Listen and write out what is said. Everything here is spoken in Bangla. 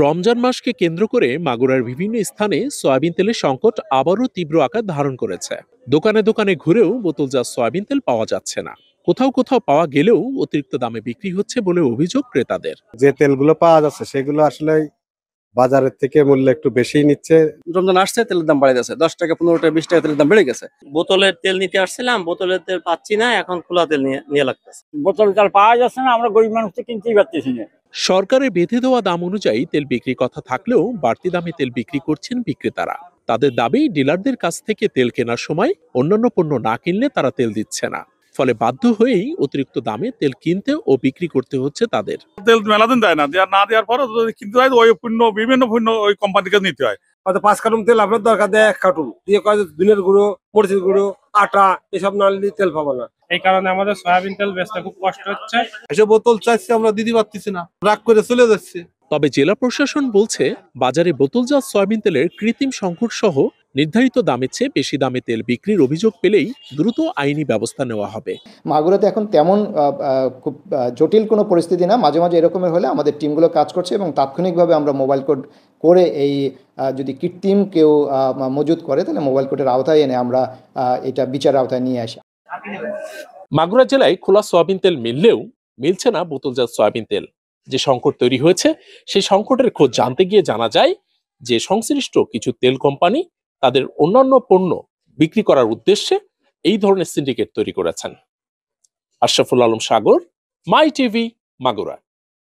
রমজান মাসকে কেন্দ্র করে মাগুরার বিভিন্ন স্থানে সয়াবিন তেলের সংকট আবারও তীব্র আকার ধারণ করেছে। দোকানে দোকানে ঘুরেও বোতলজাত সয়াবিন তেল পাওয়া যাচ্ছে না। কোথাও কোথাও পাওয়া গেলেও অতিরিক্ত দামে বিক্রি হচ্ছে বলে অভিযোগ ক্রেতাদের। যে তেলগুলো পাওয়া যাচ্ছে সেগুলো আসলে বাজারের থেকে মূল্য একটু বেশি নিচ্ছে। রমজান আসছে, তেলের দাম বাড়ে গেছে, 10 টাকা 15 টাকা 20 টাকা তেলের দাম বেড়ে গেছে। বোতলের তেল নিতে আসছিলাম, বোতলের তেল পাচ্ছি না, এখন খোলা তেল নিয়ে লাগতেছে। বোতল তেল পাওয়া যাচ্ছে না, আমরা গরিব মানুষ তো কিনতেই পারতেছি না। সরকারের বেঁধে দেওয়া দাম অনুযায়ী তেল বিক্রির কথা থাকলেও বাড়তি দামে তেল বিক্রি করছেন বিক্রেতারা। তাদের দাবি, ডিলারদের কাছ থেকে তেল কেনার সময় অন্যান্য পণ্য না কিনলে তারা তেল দিচ্ছে না। ফলে বাধ্য হয়েই অতিরিক্ত দামে তেল কিনতে ও বিক্রি করতে হচ্ছে তাদের। তেল মেলাদিন দেয় না, না দেওয়ার পরও যদি কিনতে হয় ওই পণ্য বিভিন্ন পণ্য ওই কোম্পানিকে নিতে হয়। হয়তো 5 কার্টুন তেল আপনার দরকার দেয় 1 কার্টুন দিয়ে কয় দিনের গুঁড়ো, মরিচের গুঁড়ো, আটা এসব না নিলে তেল পাবো না। এই কারণে আমাদের সয়াবিন তেল বেচতে খুব কষ্ট হচ্ছে। এসব বোতল চাইছি আমরা দিতে পারতেছি না, রাগ করে চলে যাচ্ছে। তবে জেলা প্রশাসন বলছে, বাজারে বোতলজাত সয়াবিন তেলের কৃত্রিম সংকট সহ নির্ধারিত দামের চেয়ে বেশি দামে তেল বিক্রির অভিযোগ পেলেই দ্রুত আইনি ব্যবস্থা নেওয়া হবে। মাগুরাতে এখন তেমন খুব জটিল কোনো পরিস্থিতি না। মাঝে মাঝে এরকমের হলে আমাদের টিমগুলো কাজ করছে এবং তাৎক্ষণিকভাবে আমরা মোবাইল কোড করে এই যদি কৃত্রিম কেউ মজুত করে তাহলে মোবাইল কোডের আওতায় এনে আমরা এটা বিচারের আওতায় নিয়ে আসি। মাগুরা জেলায় খোলা সয়াবিন তেল মিললেও মিলছে না বোতলজাত সয়াবিন তেল। যে সংকট তৈরি হয়েছে, সেই সংকটের খোঁজ জানতে গিয়ে জানা যায় যে সংশ্লিষ্ট কিছু তেল কোম্পানি তাদের অন্যান্য পণ্য বিক্রি করার উদ্দেশ্যে এই ধরনের সিন্ডিকেট তৈরি করেছেন। আশরাফুল আলম সাগর, মাই টিভি, মাগুরা।